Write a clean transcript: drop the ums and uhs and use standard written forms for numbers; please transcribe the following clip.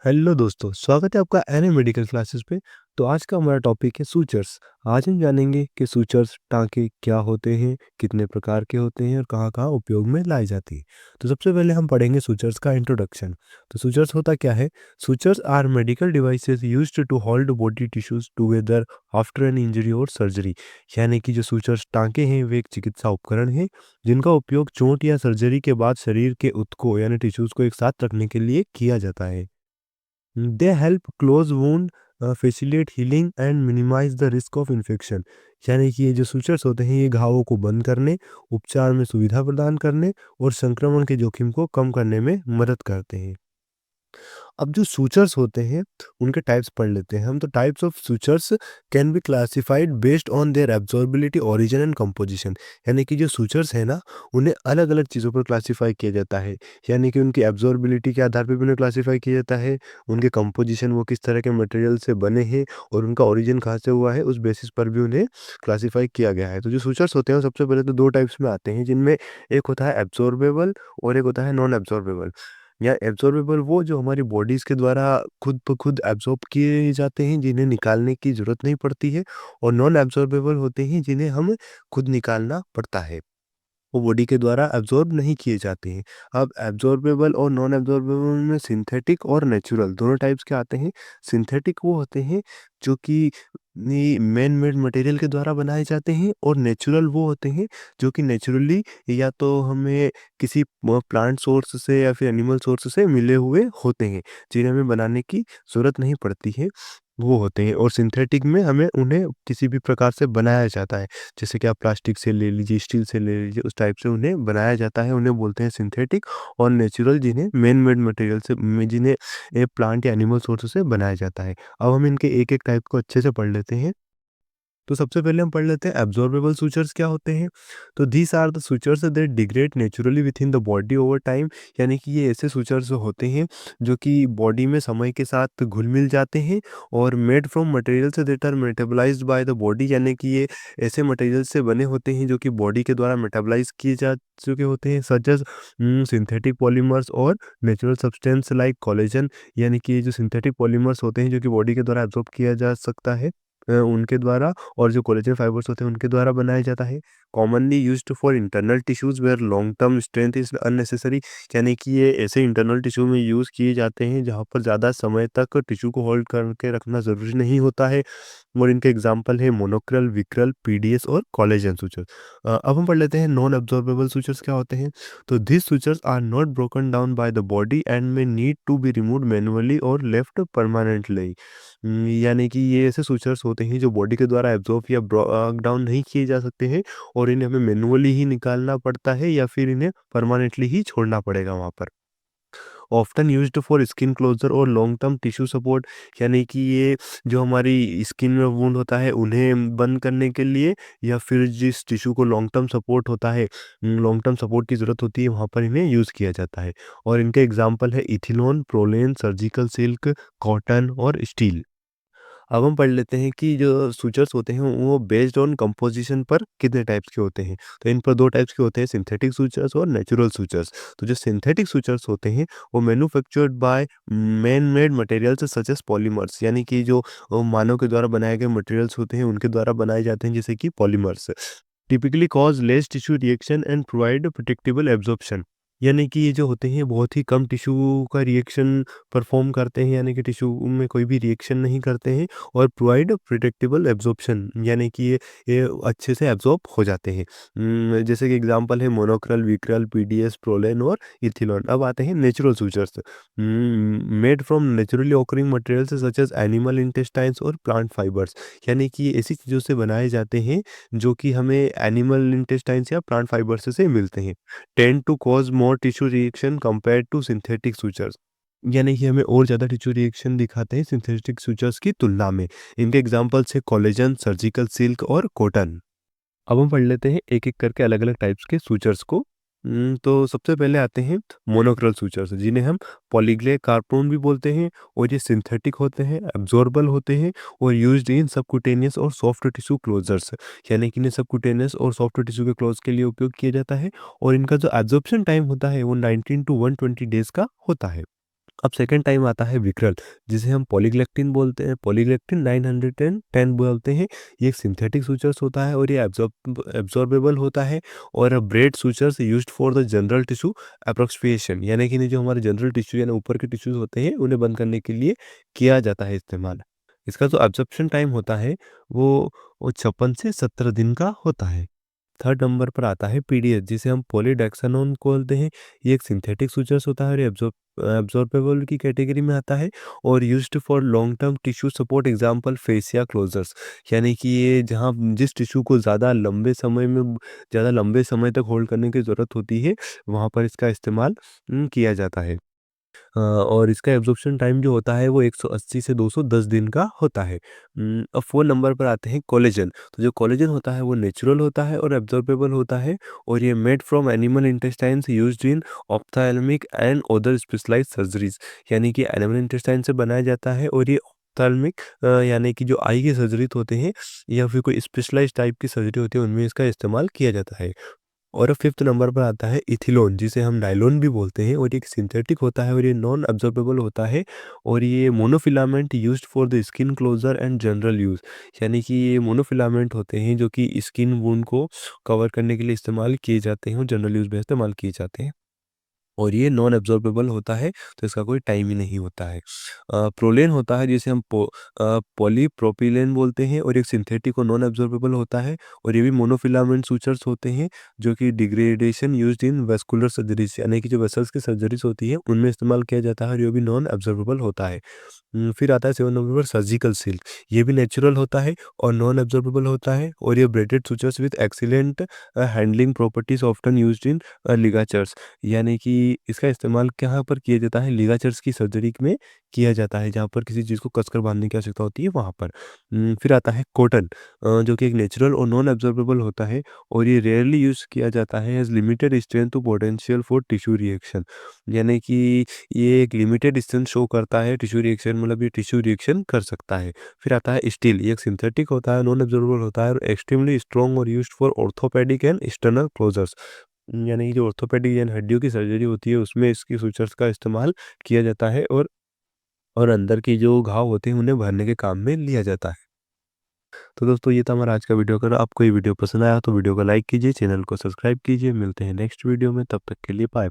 Hello दोस्तों, स्वागत है आपका एनए मेडिकल क्लासेस पे। तो आज का हमारा टॉपिक है सूचर्स। आज हम जानेंगे कि सूचर्स टाँके क्या होते हैं, कितने प्रकार के होते हैं और कहाँ-कहाँ उपयोग में लाई जाती है। तो सबसे पहले हम पढ़ेंगे सूचर्स का इंट्रोडक्शन। तो सूचर्स होता क्या है? Sutures are medical devices used to hold body tissues together after an injury और सर्जरी। यानी कि जो सूचर्स टाँके हैं, वे एक चिकित्सा उपकरण हैं, जिनका उपयोग चोट या सर्जरी के बाद शरीर के ऊतकों यानी टिश्यूज को एक साथ रखने के लिए किया जाता है। They help close wound facilitate healing and minimise the risk of infection. यानी कि ये जो सूचर्स होते हैं ये घावों को बंद करने, उपचार में सुविधा प्रदान करने और संक्रमण के जोखिम को कम करने में मदद करते हैं। अब जो सूचर्स होते हैं उनके टाइप्स पढ़ लेते हैं हम। तो types of sutures can be classified based on their absorbability, origin and composition. यानी कि जो सूचर्स है ना, उन्हें अलग अलग चीज़ों पर क्लासिफाई किया जाता है। यानी कि उनकी एब्जॉर्बिलिटी के आधार पर भी उन्हें क्लासिफाई किया जाता है, उनके कंपोजिशन वो किस तरह के मटेरियल से बने हैं और उनका ओरिजिन कहाँ से हुआ है, उस बेसिस पर भी उन्हें क्लासिफाई किया गया है। तो जो सूचर्स होते हैं वो सबसे पहले तो दो टाइप्स में आते हैं, जिनमें एक होता है एब्जॉर्बेबल और एक होता है नॉन एब्जॉर्बेबल। या एब्ज़ॉर्बेबल वो जो हमारी बॉडीज़ के द्वारा खुद ब खुद एब्ज़ॉर्ब किए जाते हैं, जिन्हें निकालने की ज़रूरत नहीं पड़ती है, और नॉन एब्ज़ॉर्बेबल होते हैं जिन्हें हम खुद निकालना पड़ता है। वो बॉडी के द्वारा एब्ज़ॉर्ब नहीं किए जाते हैं। अब एब्ज़ॉर्बेबल और नॉन एब्ज़ॉर्बेबल में सिंथेटिक और नेचुरल दोनों टाइप्स के आते हैं। सिंथेटिक वो होते हैं जो कि मैन मेड मटेरियल के द्वारा बनाए जाते हैं, और नेचुरल वो होते हैं जो कि नेचुरली या तो हमें किसी प्लांट सोर्स से या फिर एनिमल सोर्स से मिले हुए होते हैं, जिन्हें हमें बनाने की ज़रूरत नहीं पड़ती है, वो होते हैं। और सिंथेटिक में हमें उन्हें किसी भी प्रकार से बनाया जाता है। जैसे कि आप प्लास्टिक से ले लीजिए, स्टील से ले लीजिए, उस टाइप से उन्हें बनाया जाता है, उन्हें बोलते हैं सिंथेटिक। और नेचुरल जिन्हें मैन मेड मटेरियल से जिन्हें प्लांट या एनिमल सोर्स से बनाया जाता है। अब हम इनके एक-एक टाइप को अच्छे से पढ़ लेते हैं। तो सबसे पहले हम पढ़ लेते हैं एब्जॉर्बेबल सूचर्स क्या होते हैं। तो these are the sutures that degrade naturally within the body over time. यानी कि ये ऐसे सूचर्स होते हैं जो कि बॉडी में समय के साथ घुल मिल जाते हैं, और made from materials that are metabolised by the body. यानी कि ये ऐसे मटेरियल से बने होते हैं जो कि बॉडी के द्वारा मेटाबोलाइज किए जा चुके होते हैं, सच एज सिंथेटिक पॉलीमर्स और नेचुरल सब्सटेंस लाइक कोलेजन। यानी कि ये जो सिंथेटिक पॉलीमर्स होते हैं जो कि बॉडी के द्वारा एब्जॉर्ब किया जा सकता है उनके द्वारा, और जो कोलेजन फाइबर्स होते हैं उनके द्वारा बनाया जाता है। Commonly used for internal tissues where long term strength is unnecessary. यानी कि ये ऐसे इंटरनल टिश्यू में यूज़ किए जाते हैं जहाँ पर ज़्यादा समय तक टिश्यू को होल्ड करके रखना ज़रूरी नहीं होता है। और इनके एग्जाम्पल है मोनोक्रल, विक्रल, पीडीएस और कोलेजन सूचर। अब हम पढ़ लेते हैं नॉन एब्जॉर्बेबल सूचर्स क्या होते हैं। तो this sutures are not broken down by the body and may need to be remove manually और लेफ्ट परमानेंटली। यानी कि ये ऐसे सूचर्स होते हैं जो बॉडी के द्वारा एब्जॉर्ब या ब्रोक डाउन नहीं किए जा सकते हैं, और इन्हें हमें मैनुअली ही निकालना पड़ता है या फिर इन्हें परमानेंटली ही छोड़ना पड़ेगा वहाँ पर। Often used for skin closure और लॉन्ग टर्म टिश्यू सपोर्ट। यानी कि ये जो हमारी स्किन में वुंड होता है उन्हें बंद करने के लिए, या फिर जिस टिश्यू को लॉन्ग टर्म सपोर्ट होता है, लॉन्ग टर्म सपोर्ट की ज़रूरत होती है, वहाँ पर इन्हें यूज़ किया जाता है। और इनके एग्जाम्पल है इथिलॉन, प्रोलेन, सर्जिकल सिल्क, कॉटन और स्टील। अब हम पढ़ लेते हैं कि जो सूचर्स होते हैं वो बेस्ड ऑन कंपोजिशन पर कितने टाइप्स के होते हैं। तो इन पर दो टाइप्स के होते हैं, सिंथेटिक सूचर्स और नेचुरल सूचर्स। तो जो सिंथेटिक सूचर्स होते हैं वो manufactured by man made materials such as polymers. यानी कि जो मानव के द्वारा बनाए गए मटेरियल्स होते हैं उनके द्वारा बनाए जाते हैं, जैसे कि polymers. Typically cause less tissue reaction and provide predictable absorption. यानी कि ये जो होते हैं बहुत ही कम टिश्यू का रिएक्शन परफॉर्म करते हैं, यानी कि टिश्यू में कोई भी रिएक्शन नहीं करते हैं, और प्रोवाइड प्रेडिक्टेबल एब्जॉर्प्शन। यानी कि ये अच्छे से एब्जॉर्ब हो जाते हैं। जैसे कि एग्जांपल है मोनोक्रल, विक्रल, पीडीएस, प्रोलेन और इथिलॉन। अब आते हैं natural sutures. Made from naturally occurring materials such as animal intestines और प्लांट फाइबर्स। यानी कि ये ऐसी चीज़ों से बनाए जाते हैं जो कि हमें एनिमल इंटेस्टाइन्स या प्लांट फाइबर्स से मिलते हैं। Tend to cause more tissue reaction compared to synthetic sutures. यानी कि हमें और ज़्यादा टिश्यू रिएक्शन दिखाते हैं सिंथेटिक सूचर्स की तुलना में। इनके एग्जांपल्स है कोलेजन, सर्जिकल सिल्क और कॉटन। अब हम पढ़ लेते हैं एक-एक करके अलग-अलग टाइप्स के सूचर्स को। तो सबसे पहले आते हैं मोनोक्रल सूचर्स, जिन्हें हम पॉलीग्ले कार्बोन भी बोलते हैं, और ये सिंथेटिक होते हैं, एब्जॉर्बल होते हैं, और यूज्ड इन सबक्यूटेनियस और सॉफ्ट टिश्यू क्लोजर्स। यानी कि इन्हें सबक्यूटेनियस और सॉफ्ट टिश्यू के क्लोज के लिए उपयोग किया जाता है, और इनका जो एब्जॉर्प्शन टाइम होता है वो 19 टू 120 डेज का होता है। अब सेकंड टाइम आता है विक्रल, जिसे हम पॉलीग्लेक्टिन बोलते हैं, पॉलीग्लेक्टिन 910 बोलते हैं। ये एक सिंथेटिक सूचर्स होता है और ये एब्जॉर्बेबल होता है। और braid sutures used for the general tissue approximation, यानी कि जो हमारे जनरल टिश्यू यानी ऊपर के टिश्यूज होते हैं उन्हें बंद करने के लिए किया जाता है इस्तेमाल। इसका जो एब्जॉर्प्शन टाइम होता है वो 56 से 17 दिन का होता है। थर्ड नंबर पर आता है पीडीएस, जिसे हम पॉलीडेक्सानोन बोलते हैं। ये एक सिंथेटिक सूचर्स होता है और ये एब्जॉर्बेबल की कैटेगरी में आता है और used for long term tissue support, example fascia closures, यानी कि ये जहाँ जिस टिश्यू को ज़्यादा लंबे समय तक होल्ड करने की ज़रूरत होती है, वहाँ पर इसका इस्तेमाल किया जाता है। और इसका एब्ज़ॉर्प्शन टाइम जो होता है वो 180 से 210 दिन का होता है। अब 4 नंबर पर आते हैं कोलेजन। तो जो कोलेजन होता है वो नेचुरल होता है और एब्ज़ॉर्बेबल होता है और ये made from animal intestines used in ophthalmic and other specialised surgeries, यानी कि एनिमल इंटेस्टाइन से बनाया जाता है और ये ऑप्थेल्मिक यानी कि जो आई के सर्जरी होते हैं या फिर कोई स्पेशलाइज़्ड टाइप की सर्जरी होती है उनमें इसका इस्तेमाल किया जाता है। और फिफ्थ नंबर पर आता है इथिलोन, जिसे हम नायलॉन भी बोलते हैं और ये एक सिंथेटिक होता है और ये नॉन अब्जॉर्बेबल होता है और ये monofilament used for the skin closer and general use, यानी कि ये मोनोफिलामेंट होते हैं जो कि स्किन वुंड को कवर करने के लिए इस्तेमाल किए जाते हैं और जनरल यूज़ में इस्तेमाल किए जाते हैं। और ये नॉन एब्ज़ॉर्बेबल होता है, तो इसका कोई टाइम ही नहीं होता है। प्रोलेन होता है जिसे हम पॉलीप्रोपिलेन बोलते हैं और एक सिंथेटिक और नॉन एब्ज़ॉर्बेबल होता है और ये भी मोनोफिलामेंट सूचर्स होते हैं जो कि degradation used in vascular surgeries, यानी कि जो वेसल्स की सर्जरीज़ होती है उनमें इस्तेमाल किया जाता है और ये भी नॉन एब्ज़ॉर्बेबल होता है। फिर आता है 7 नंबर पर सर्जिकल सिल्क। ये भी नेचुरल होता है और नॉन एब्ज़ॉर्बेबल होता है और ये braided sutures with excellent handling properties often used in ligatures, यानी कि इसका इस्तेमाल कहाँ पर किया जाता है, लिगाचर्स की सर्जरी में किया जाता है, जहाँ पर किसी चीज़ को कसकर बांधने की आवश्यकता होती है वहाँ पर। फिर आता है कॉटन, जो कि एक नेचुरल और नॉन एब्ज़ॉर्बेबल होता है और ये रेयरली यूज़ किया जाता है as limited strength to potential for tissue reaction, यानी कि ये एक लिमिटेड स्ट्रेंथ शो करता है टिश्यू रिएक्शन, मतलब ये टिश्यू रिएक्शन कर सकता है। फिर आता है स्टील, ये एक सिंथेटिक होता है, नॉन एब्ज़ॉर्बेबल होता है और एक्सट्रीमली स्ट्रॉन्ग और used for orthopaedic and external closures, यानी कि जो ऑर्थोपेडिक यानी हड्डियों की सर्जरी होती है उसमें इसकी सूचर्स का इस्तेमाल किया जाता है और अंदर के जो घाव होते हैं उन्हें भरने के काम में लिया जाता है। तो दोस्तों ये था हमारा आज का वीडियो। अगर आपको ये वीडियो पसंद आया तो वीडियो को लाइक कीजिए, चैनल को सब्सक्राइब कीजिए। मिलते हैं नेक्स्ट वीडियो में, तब तक के लिए बाय।